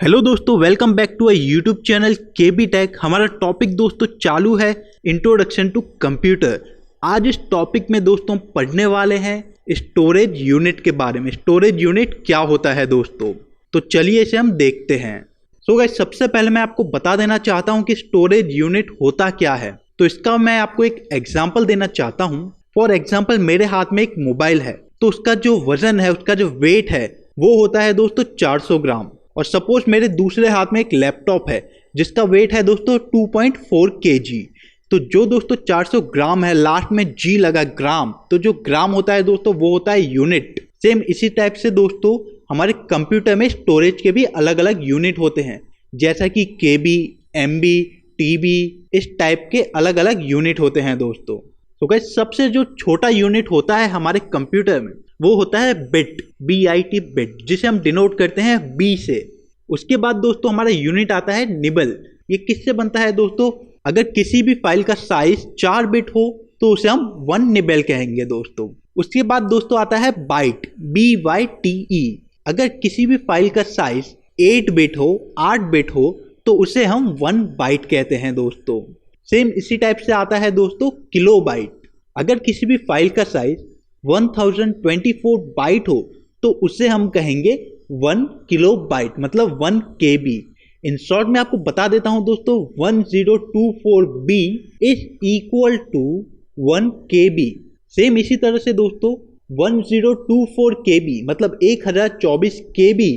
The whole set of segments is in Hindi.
हेलो दोस्तों, welcome back to a YouTube channel KB tech. हमारा टॉपिक दोस्तों चालू है इंट्रोडक्शन टू कंप्यूटर। आज इस टॉपिक में दोस्तों पढ़ने वाले हैं स्टोरेज यूनिट के बारे में। स्टोरेज यूनिट क्या होता है दोस्तों, तो चलिए इसे हम देखते हैं। सो गाइस, सबसे पहले मैं आपको बता देना चाहता हूं कि स्टोरेज यूनिट होता क्या है। तो इसका मैं आपको एक एग्जाम्पल देना चाहता हूं। फॉर एग्जाम्पल, मेरे हाथ में एक मोबाइल है, तो उसका जो वजन है, उसका जो वेट है, वो होता है दोस्तों 400 ग्राम। और सपोज मेरे दूसरे हाथ में एक लैपटॉप है जिसका वेट है दोस्तों 2.4 kg। तो जो दोस्तों 400 ग्राम है, लास्ट में जी लगा ग्राम, तो जो ग्राम होता है दोस्तों वो होता है यूनिट। सेम इसी टाइप से दोस्तों हमारे कंप्यूटर में स्टोरेज के भी अलग अलग यूनिट होते हैं, जैसा कि केबी, एमबी, टीबी, इस टाइप के अलग अलग यूनिट होते हैं दोस्तों। तो गाइस, सबसे जो छोटा यूनिट होता है हमारे कंप्यूटर में वो होता है बिट, BIT बिट, जिसे हम डिनोट करते हैं बी से। उसके बाद दोस्तों हमारा यूनिट आता है निबल। ये किससे बनता है दोस्तों? अगर किसी भी फाइल का साइज 4 बिट हो तो उसे हम 1 निबल कहेंगे दोस्तों। उसके बाद दोस्तों आता है बाइट, BYTE। अगर किसी भी फाइल का साइज 8 बिट हो, 8 बिट हो, तो उसे हम 1 बाइट कहते हैं दोस्तों। सेम इसी टाइप से आता है दोस्तों किलोबाइट। अगर किसी भी फाइल का साइज 1024 बाइट हो तो उसे हम कहेंगे 1 किलोबाइट, मतलब 1 KB। इन शॉर्ट में आपको बता देता हूं दोस्तों, 1024B is equal to 1 KB। Same इसी तरह से दोस्तों 1024 KB मतलब 1024 KB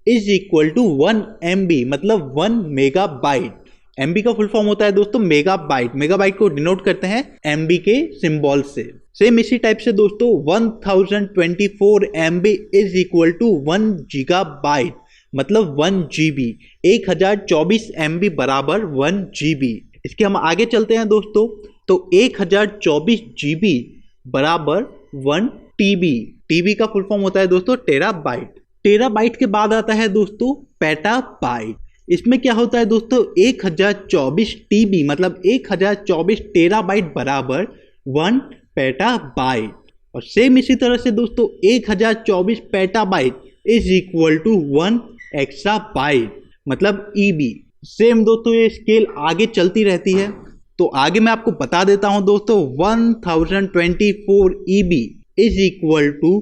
is equal to 1 MB मतलब 1 मेगाबाइट। MB का फुल फॉर्म होता है दोस्तों मेगाबाइट। मेगाबाइट को डिनोट करते हैं MB के सिंबल से। सेम इसी टाइप से दोस्तों 1024 MB is equal to 1 gigabyte मतलब 1 GB। 1024 MB बराबर 1 GB। इसके हम आगे चलते हैं दोस्तों, तो 1024 GB बराबर 1 TB। TB का फुल फॉर्म होता है दोस्तों टेराबाइट। टेराबाइट के बाद आता है दोस्तों पेटाबाइट। इसमें क्या होता है दोस्तों, 1024 TB मतलब 1024 टेराबाइट बराबर 1 पेटाबाइट। और सेम इसी तरह से दोस्तों 1024 petabyte is equal to 1 exabyte मतलब EB। सेम दोस्तों ये स्केल आगे चलती रहती है। तो आगे मैं आपको बता देता हूं दोस्तों, 1024 EB इज इक्वल टू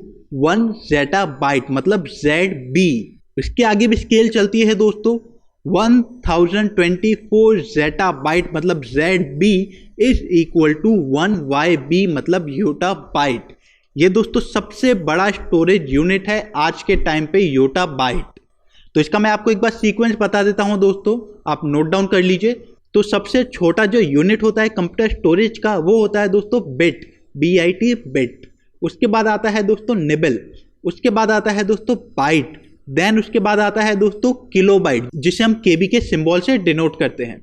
1 ज़ेटाबाइट मतलब ZB। इसके आगे भी स्केल चलती है दोस्तों, 1024 ज़ेटाबाइट मतलब ZB is equal to 1 YB मतलब योटाबाइट। ये दोस्तों सबसे बड़ा स्टोरेज यूनिट है आज के टाइम पे, योटाबाइट। तो इसका मैं आपको एक बार सीक्वेंस बता देता हूं दोस्तों, आप नोट डाउन कर लीजिए। तो सबसे छोटा जो यूनिट होता है कंप्यूटर स्टोरेज का वो होता है दोस्तों बिट, BIT बिट। उसके बाद आता है दोस्तों निबल। उसके बाद आता है दोस्तों बाइट। देन उसके बाद आता है दोस्तों किलोबाइट, जिसे हम KB के सिंबल से डिनोट करते हैं।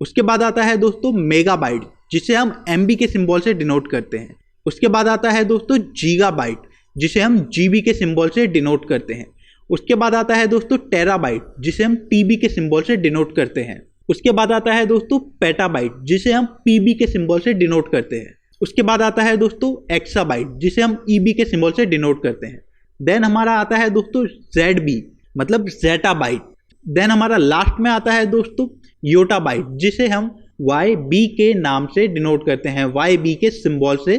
उसके बाद आता है दोस्तों मेगाबाइट, जिसे हम MB के सिंबल से डिनोट करते हैं। उसके बाद आता है दोस्तों गीगाबाइट, जिसे हम GB के सिंबल से डिनोट करते हैं। उसके बाद आता है दोस्तों टेराबाइट, जिसे हम TB के सिंबल से डिनोट करते हैं। उसके बाद आता है दोस्तों पेटाबाइट, जिसे हम PB के सिंबल से डिनोट करते हैं। उसके बाद आता है दोस्तों एक्साबाइट, जिसे हम EB के सिंबल से डिनोट करते हैं। देन हमारा आता है दोस्तों ZB मतलब ज़ेटाबाइट। देन हमारा लास्ट में आता है दोस्तों योटाबाइट, जिसे हम YB के नाम से डिनोट करते हैं, YB के सिंबल से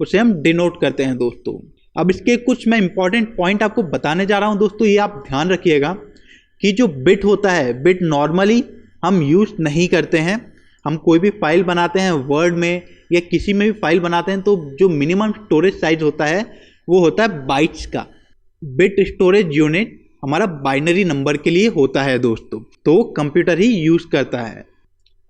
उसे हम डिनोट करते हैं दोस्तों। अब इसके कुछ मैं इंपॉर्टेंट पॉइंट आपको बताने जा रहा हूं दोस्तों, ये आप ध्यान रखिएगा कि जो बिट होता है, बिट नॉर्मली हम यूज़ नहीं करते हैं। हम कोई भी फाइल बनाते हैं वर्ड में या किसी में भी फाइल बनाते हैं, तो जो मिनिमम स्टोरेज साइज होता है वो होता है बाइट्स का। बिट स्टोरेज यूनिट हमारा बाइनरी नंबर के लिए होता है दोस्तों, तो कंप्यूटर ही यूज़ करता है।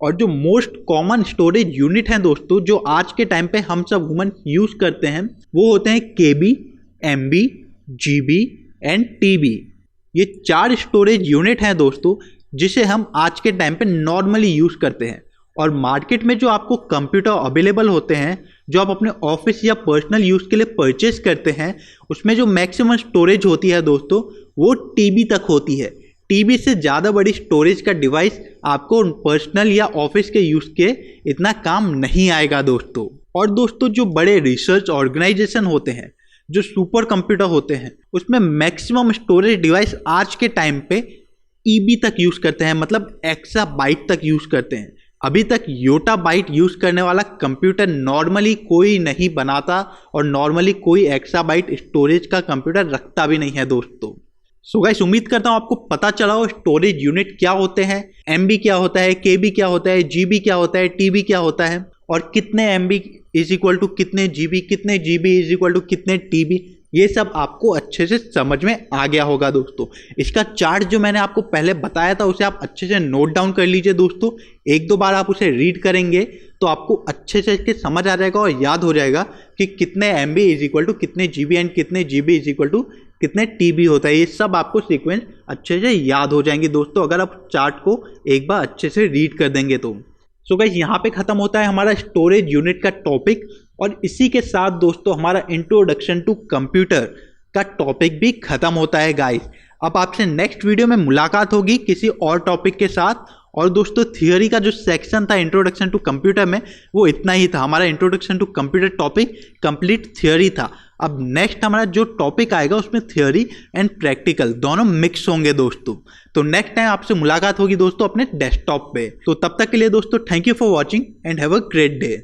और जो मोस्ट कॉमन स्टोरेज यूनिट हैं दोस्तों, जो आज के टाइम पे हम सब ह्यूमन यूज़ करते हैं, वो होते हैं KB, MB, GB and TB। ये 4 स्टोरेज यूनिट हैं दोस्तों, जिसे हम आज के टाइम पे नॉर्मली यूज़ करते हैं। और मार्केट में जो आपको कंप्यूटर अवेलेबल होते हैं, जो आप अपने ऑफिस या पर्सनल यूज़ के लिए परचेज करते हैं, उसमें जो मैक्सिमम स्टोरेज होती है दोस्तों वो TB तक होती है। TB से ज़्यादा बड़ी स्टोरेज का डिवाइस आपको पर्सनल या ऑफिस के यूज़ के इतना काम नहीं आएगा दोस्तों। और दोस्तों जो बड़े रिसर्च ऑर्गेनाइजेशन होते हैं, जो सुपर कंप्यूटर होते हैं, उसमें मैक्सिमम स्टोरेज डिवाइस आज के टाइम पे ईबी तक यूज करते हैं, मतलब एक्साबाइट तक यूज करते हैं। अभी तक योटाबाइट यूज करने वाला कंप्यूटर नॉर्मली कोई नहीं बनाता और नॉर्मली कोई एक्साबाइट स्टोरेज का कंप्यूटर रखता भी नहीं है दोस्तों। सो गाइस, उम्मीद करता हूं आपको पता चला हो स्टोरेज यूनिट क्या होते हैं, एमबी क्या होता है, केबी क्या होता है, जीबी क्या होता है, टीबी क्या होता है, और कितने एमबी इज इक्वल टू कितने जीबी इज इक्वल टू कितने टीबी, ये सब आपको अच्छे से समझ में आ गया होगा दोस्तों। इसका चार्ट जो मैंने आपको पहले बताया था उसे आप अच्छे से नोट डाउन कर लीजिए दोस्तों। एक दो बार आप उसे रीड करेंगे तो आपको अच्छे से इसके समझ आ जाएगा और याद हो जाएगा कि कितने एमबी इज इक्वल टू कितने जीबी एंड कितने जीबी इज इक्वल टू कितने टीबी होता है। ये सब आपको सीक्वेंस अच्छे से याद हो जाएंगे दोस्तों अगर आप चार्ट को एक बार अच्छे से रीड कर देंगे तो। सो गाइस, यहाँ पे खत्म होता है हमारा स्टोरेज यूनिट का टॉपिक और इसी के साथ दोस्तों हमारा इंट्रोडक्शन टू कंप्यूटर का टॉपिक भी खत्म होता है गाइस। अब आपसे नेक्स्ट वीडियो में मुलाकात होगी किसी और टॉपिक के साथ। और दोस्तों थियोरी का जो सेक्शन था इंट्रोडक्शन टू कंप्यूटर में वो इतना ही था। हमारा introduction to computer topic complete theory था। अब नेक्स्ट हमारा जो टॉपिक आएगा उसमें थियोरी एंड प्रैक्टिकल दोनों मिक्स होंगे दोस्तों। तो नेक्स्ट टाइम आपसे मुलाकात होगी दोस्तों अपने डेस्कटॉप पे। तो तब तक के लिए दोस्तों thank you for watching and have a great day.